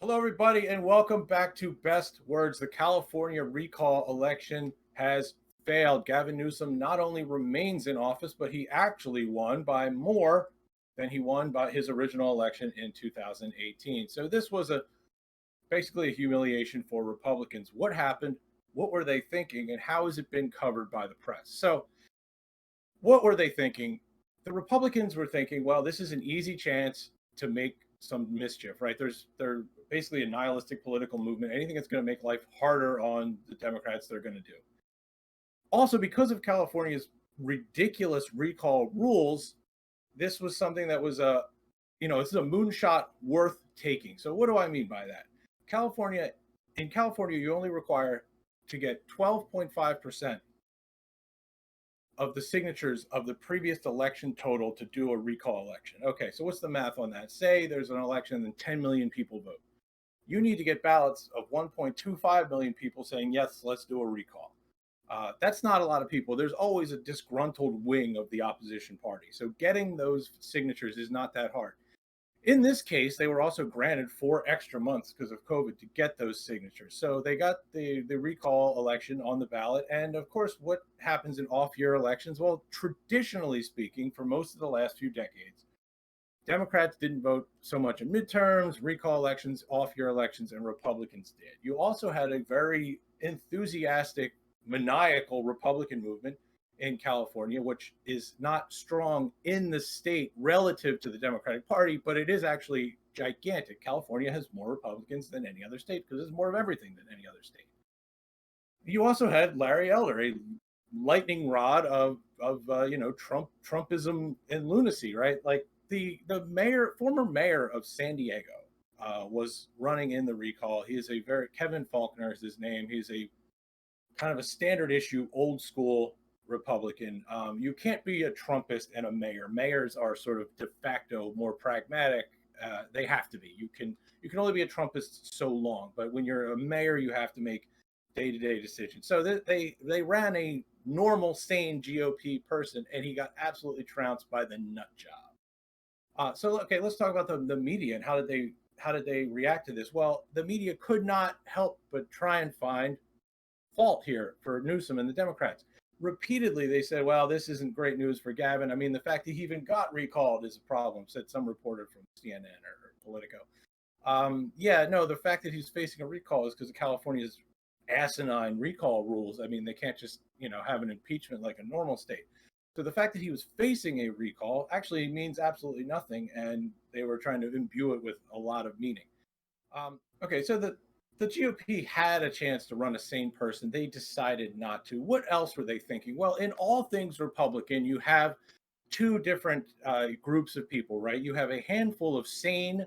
Hello, everybody, and welcome back to Best Words. The California recall election has failed. Gavin Newsom not only remains in office, but he actually won by more than he won by his original election in 2018. So this was basically a humiliation for Republicans. What happened? What were they thinking? And how has it been covered by the press? So what were they thinking? The Republicans were thinking, well, this is an easy chance to make some mischief, right? They're basically a nihilistic political movement. Anything that's going to make life harder on the Democrats, they're going to do. Also, because of California's ridiculous recall rules, this was something that was it's a moonshot worth taking. So what do I mean by that? California, in California, you only require to get 12.5% of the signatures of the previous election total to do a recall election. Okay, so what's the math on that? Say there's an election and 10 million people vote. You need to get ballots of 1.25 million people saying, yes, let's do a recall. That's not a lot of people. There's always a disgruntled wing of the opposition party. So getting those signatures is not that hard. In this case, they were also granted 4 extra months because of COVID to get those signatures. So they got the recall election on the ballot. And of course, what happens in off year elections? Well, traditionally speaking, for most of the last few decades, Democrats didn't vote so much in midterms, recall elections, off year elections, and Republicans did. You also had a very enthusiastic, maniacal Republican movement in California, which is not strong in the state relative to the Democratic Party, but it is actually gigantic. California has more Republicans than any other state because there's more of everything than any other state. You also had Larry Elder, a lightning rod of Trumpism and lunacy, right? Like the former mayor of San Diego, was running in the recall. He is Kevin Faulconer is his name. He's a kind of a standard issue, old school Republican. You can't be a Trumpist and a mayor. Mayors are sort of de facto more pragmatic. They have to be. You can only be a Trumpist so long, but when you're a mayor, you have to make day to day decisions. So they ran a normal, sane GOP person, and he got absolutely trounced by the nut job. So okay, let's talk about the media and how did they react to this? Well, the media could not help but try and find fault here for Newsom and the Democrats. Repeatedly, they said, well, this isn't great news for Gavin. I mean, the fact that he even got recalled is a problem, said some reporter from CNN or Politico. Yeah, no, the fact that he's facing a recall is because of California's asinine recall rules. I mean, they can't just, have an impeachment like a normal state. So the fact that he was facing a recall actually means absolutely nothing, and they were trying to imbue it with a lot of meaning. Okay, so the GOP had a chance to run a sane person. They decided not to. What else were they thinking? Well, in all things Republican, you have two different groups of people, right? You have a handful of sane,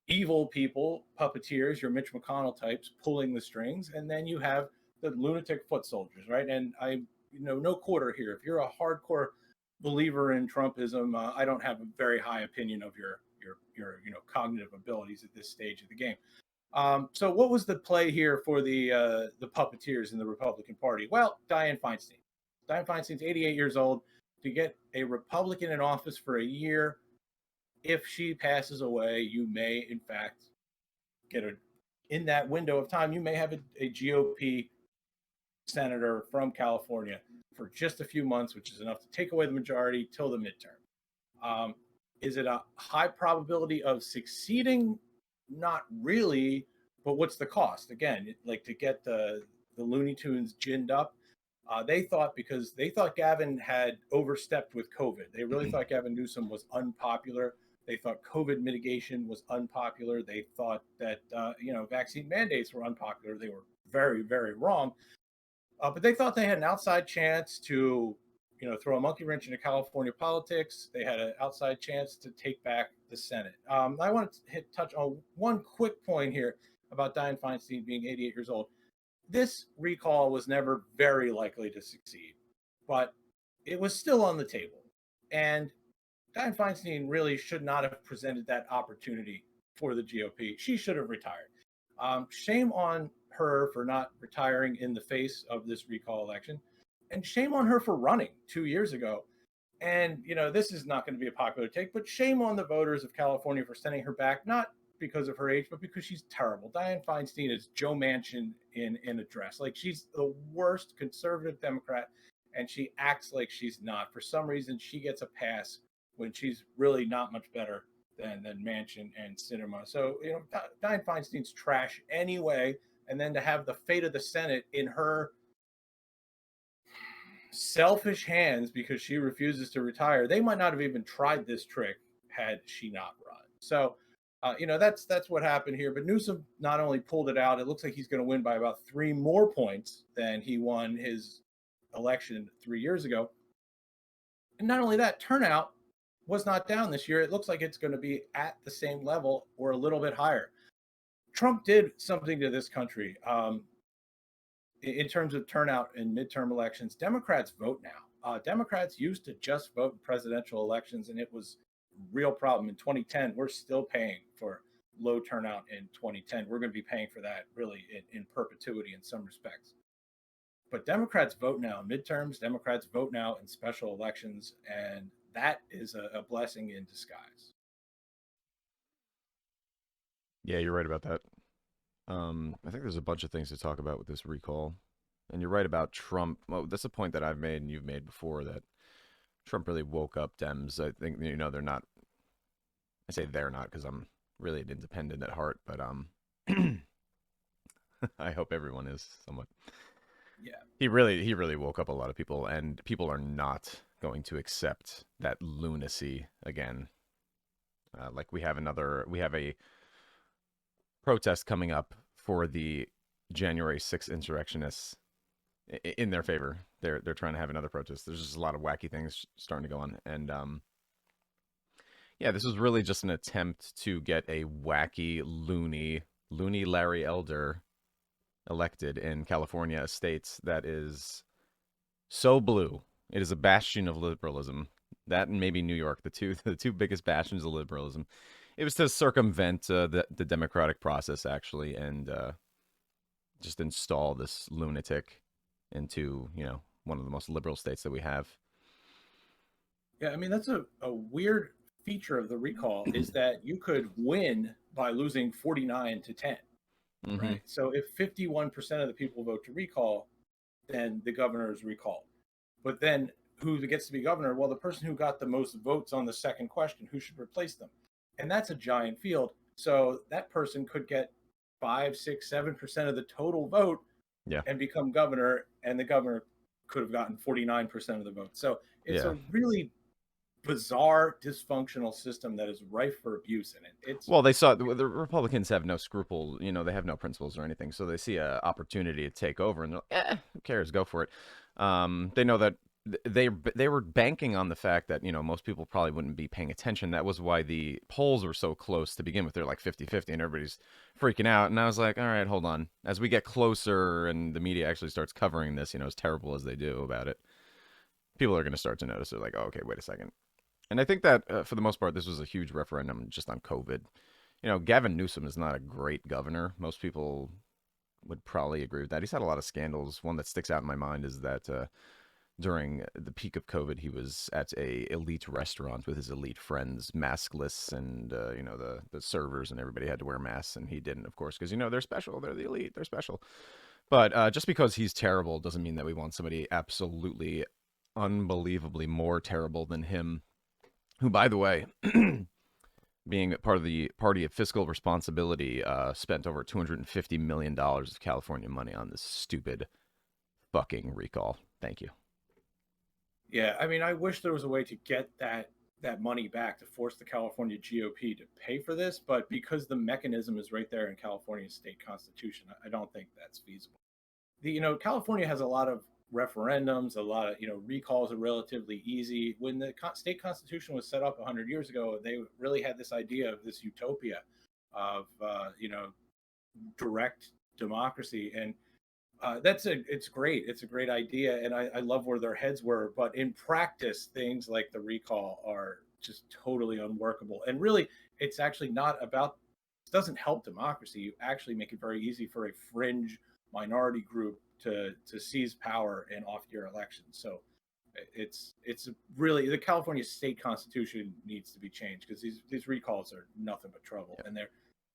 evil people, puppeteers, your Mitch McConnell types, pulling the strings, and then you have the lunatic foot soldiers, right? And no quarter here. If you're a hardcore believer in Trumpism, I don't have a very high opinion of your cognitive abilities at this stage of the game. So what was the play here for the puppeteers in the Republican Party? Well, Dianne Feinstein. Dianne Feinstein's 88 years old. To get a Republican in office for a year, if she passes away, you may, in fact, in that window of time, you may have a GOP senator from California for just a few months, which is enough to take away the majority till the midterm. Is it a high probability of succeeding? Not really, but what's the cost? Again, like to get the Looney Tunes ginned up. They thought because they thought Gavin had overstepped with COVID. They really thought Gavin Newsom was unpopular. They thought COVID mitigation was unpopular. They thought that vaccine mandates were unpopular. They were very, very wrong. But they thought they had an outside chance to throw a monkey wrench into California politics. They had an outside chance to take back the Senate. I want to touch on one quick point here about Dianne Feinstein being 88 years old. This recall was never very likely to succeed, but it was still on the table. And Dianne Feinstein really should not have presented that opportunity for the GOP. She should have retired. Shame on her for not retiring in the face of this recall election. And shame on her for running 2 years ago. And, this is not going to be a popular take, but shame on the voters of California for sending her back, not because of her age, but because she's terrible. Dianne Feinstein is Joe Manchin in a dress. Like, she's the worst conservative Democrat, and she acts like she's not. For some reason, she gets a pass when she's really not much better than Manchin and Sinema. So, Dianne Feinstein's trash anyway, and then to have the fate of the Senate in her selfish hands because she refuses to retire. They might not have even tried this trick had she not run. So, that's what happened here. But Newsom not only pulled it out, it looks like he's going to win by about 3 more points than he won his election 3 years ago. And not only that, turnout was not down this year. It looks like it's going to be at the same level or a little bit higher. Trump did something to this country. In terms of turnout in midterm elections, Democrats vote now. Democrats used to just vote in presidential elections, and it was a real problem. In 2010, we're still paying for low turnout in 2010. We're going to be paying for that really in perpetuity in some respects. But Democrats vote now in midterms. Democrats vote now in special elections, and that is a blessing in disguise. Yeah, you're right about that. I think there's a bunch of things to talk about with this recall. And you're right about Trump. Well, that's a point that I've made and you've made before, that Trump really woke up Dems. I think, they're not, I say they're not because I'm really an independent at heart, but I hope everyone is somewhat. Yeah. He really woke up a lot of people, and people are not going to accept that lunacy again. Like we have a protest coming up for the January 6th insurrectionists in their favor. They're trying to have another protest. There's just a lot of wacky things starting to go on, and yeah, this was really just an attempt to get a wacky Looney Larry Elder elected in California, a state that is so blue. It is a bastion of liberalism. That and maybe New York, the two biggest bastions of liberalism. It was to circumvent the democratic process, actually, and just install this lunatic into one of the most liberal states that we have. Yeah, I mean, that's a weird feature of the recall, is that you could win by losing 49 to 10, Mm-hmm. right? So if 51% of the people vote to recall, then the governor is recalled. But then who gets to be governor? Well, the person who got the most votes on the second question, who should replace them? And that's a giant field. So that person could get 5, 6, 7% of the total vote Yeah, and become governor, and the governor could have gotten 49% of the vote. So it's yeah. a really bizarre, dysfunctional system that is rife for abuse in it. Well, they saw the Republicans have no scruple. They have no principles or anything. So they see an opportunity to take over, and they're like, who cares? Go for it. They know that they were banking on the fact that most people probably wouldn't be paying attention. That was why the polls were so close to begin with. They're like 50-50, and everybody's freaking out. And I was like, all right, hold on. As we get closer and the media actually starts covering this, as terrible as they do about it, people are going to start to notice. They're like, oh, okay, wait a second. And I think that for the most part, this was a huge referendum just on COVID. Gavin Newsom is not a great governor. Most people would probably agree with that. He's had a lot of scandals. One that sticks out in my mind is that during the peak of COVID, he was at a elite restaurant with his elite friends, maskless, and the servers and everybody had to wear masks, and he didn't, of course, because they're special. They're the elite. They're special. But just because he's terrible doesn't mean that we want somebody absolutely, unbelievably more terrible than him. Who, by the way, being part of the Party of Fiscal Responsibility, spent over $250 million of California money on this stupid fucking recall. Thank you. Yeah, I mean, I wish there was a way to get that money back to force the California GOP to pay for this, but because the mechanism is right there in California's state constitution, I don't think that's feasible. California has a lot of referendums, a lot of recalls are relatively easy. When the state constitution was set up 100 years ago, they really had this idea of this utopia of direct democracy, and it's great. It's a great idea, and I love where their heads were. But in practice, things like the recall are just totally unworkable. And really, it's actually not about. It doesn't help democracy. You actually make it very easy for a fringe minority group to seize power in off-year elections. So it's really, the California state constitution needs to be changed, because these recalls are nothing but trouble, Yeah. and they're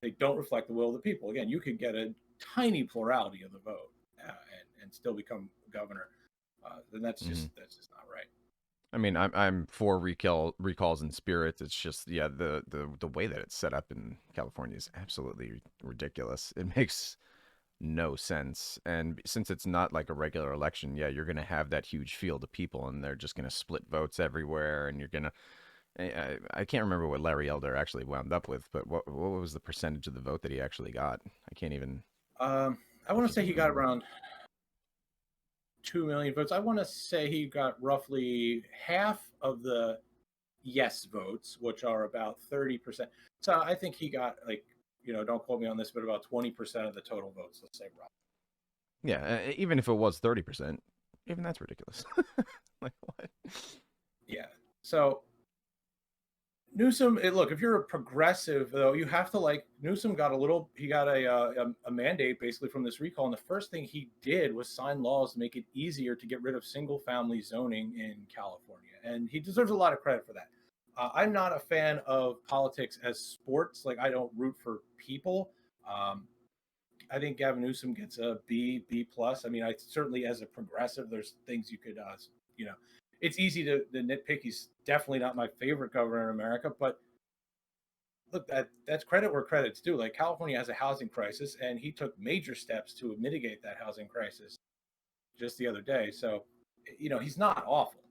They don't reflect the will of the people. Again, you could get a tiny plurality of the vote and still become governor. Then Hmm. that's just not right. I mean, I'm for recalls in spirit. It's just yeah, the way that it's set up in California is absolutely ridiculous. It makes no sense. And since it's not like a regular election, yeah, you're gonna have that huge field of people, and they're just gonna split votes everywhere, and you're gonna. I can't remember what Larry Elder actually wound up with, but what was the percentage of the vote that he actually got? I can't even. I I want to can't say he even got remember. around 2 million votes. I want to say he got roughly half of the yes votes, which are about 30%. So I think he got like, don't quote me on this, but about 20% of the total votes, let's say, roughly. Yeah, even if it was 30%, even that's ridiculous. Like what? Yeah. So Newsom, look, if you're a progressive, though, you have to like Newsom got he got a mandate basically from this recall. And the first thing he did was sign laws to make it easier to get rid of single family zoning in California. And he deserves a lot of credit for that. I'm not a fan of politics as sports. Like, I don't root for people. Um, I think Gavin Newsom gets a B plus. I mean, I certainly as a progressive, there's things you could, you know, it's easy to nitpick. He's definitely not my favorite governor in America, but look, that's credit where credit's due. Like, California has a housing crisis, and he took major steps to mitigate that housing crisis just the other day. So, he's not awful.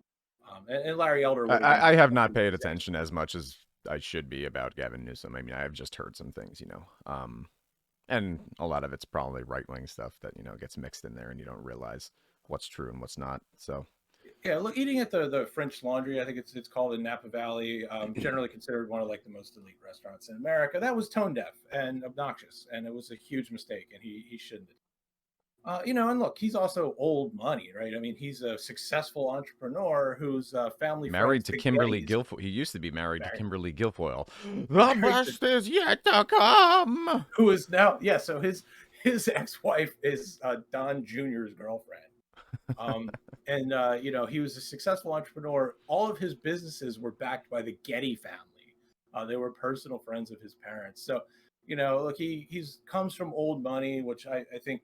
And Larry Elder would have been I have not complete paid disaster. attention as much as I should be about Gavin Newsom. I mean, I've just heard some things, and a lot of it's probably right wing stuff that gets mixed in there, and you don't realize what's true and what's not. So, Yeah, look, eating at the French Laundry, I think it's called in Napa Valley, generally considered one of like the most elite restaurants in America. That was tone deaf and obnoxious, and it was a huge mistake, and he shouldn't have. And look, he's also old money, right? I mean, he's a successful entrepreneur whose family friends, married to the Kimberly Gettys, Guilfoyle. He used to be married to married, Kimberly Guilfoyle. The married to, best is yet to come. who is now, yeah. So his ex wife is Don Jr.'s girlfriend. Um, and he was a successful entrepreneur. All of his businesses were backed by the Getty family. They were personal friends of his parents. So, look, he's comes from old money, which I think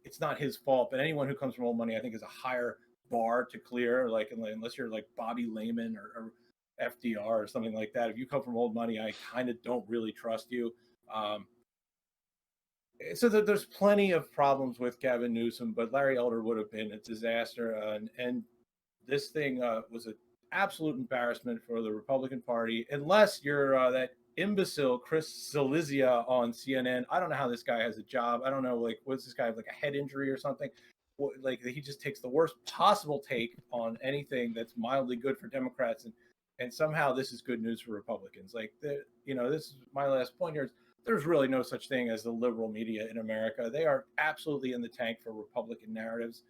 it's not his fault. But anyone who comes from old money, I think, is a higher bar to clear. Like, unless you're like Bobby Lehman or FDR or something like that. If you come from old money, I kind of don't really trust you. Um, so there's plenty of problems with Gavin Newsom, but Larry Elder would have been a disaster. And this thing was an absolute embarrassment for the Republican Party, unless you're that imbecile Chris Silizia on CNN. I don't know how this guy has a job. I don't know, like, what's this guy have, like a head injury or something? Like, he just takes the worst possible take on anything that's mildly good for Democrats, and somehow this is good news for Republicans. Like, this is my last point here. There's really no such thing as the liberal media in America. They are absolutely in the tank for Republican narratives.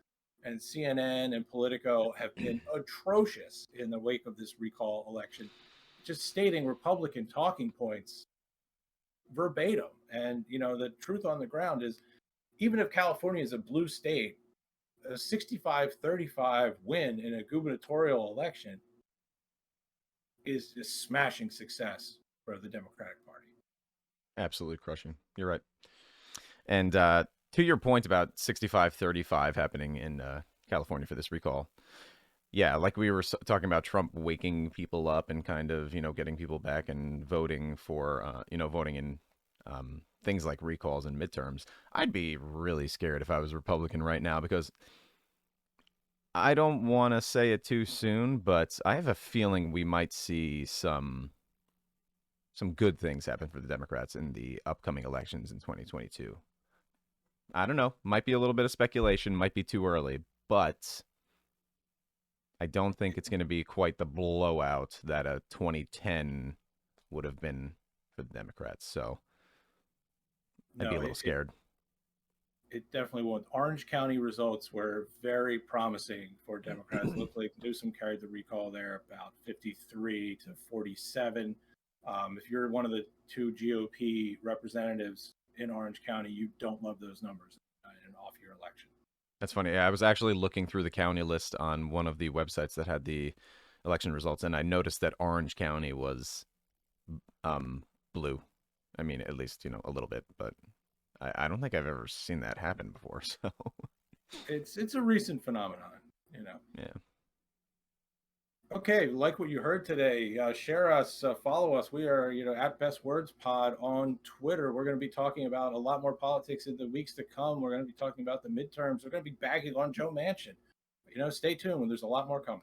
And CNN and Politico have been atrocious in the wake of this recall election, just stating Republican talking points verbatim. And, the truth on the ground is, even if California is a blue state, a 65-35 win in a gubernatorial election is just smashing success for the Democratic Party. Absolutely crushing. You're right. And to your point about 65-35 happening in California for this recall, yeah, like we were talking about Trump waking people up and kind of, getting people back and voting for, voting in things like recalls and midterms. I'd be really scared if I was Republican right now because I don't want to say it too soon, but I have a feeling we might see some good things happen for the Democrats in the upcoming elections in 2022. I don't know. Might be a little bit of speculation, might be too early, but I don't think it's going to be quite the blowout that a 2010 would have been for the Democrats. So I'd be No, a little scared. it definitely won't. Orange County results were very promising for Democrats. It looked like Newsom carried the recall there about 53-47. If you're one of the two GOP representatives in Orange County, you don't love those numbers in an off year election. That's funny. Yeah, I was actually looking through the county list on one of the websites that had the election results, and I noticed that Orange County was um, blue. I mean, at least, a little bit, but I don't think I've ever seen that happen before. So, It's a recent phenomenon, you know. yeah. Okay, like what you heard today, share us, follow us. We are, at Best Words Pod on Twitter. We're going to be talking about a lot more politics in the weeks to come. We're going to be talking about the midterms. We're going to be bagging on Joe Manchin. Stay tuned. There's a lot more coming.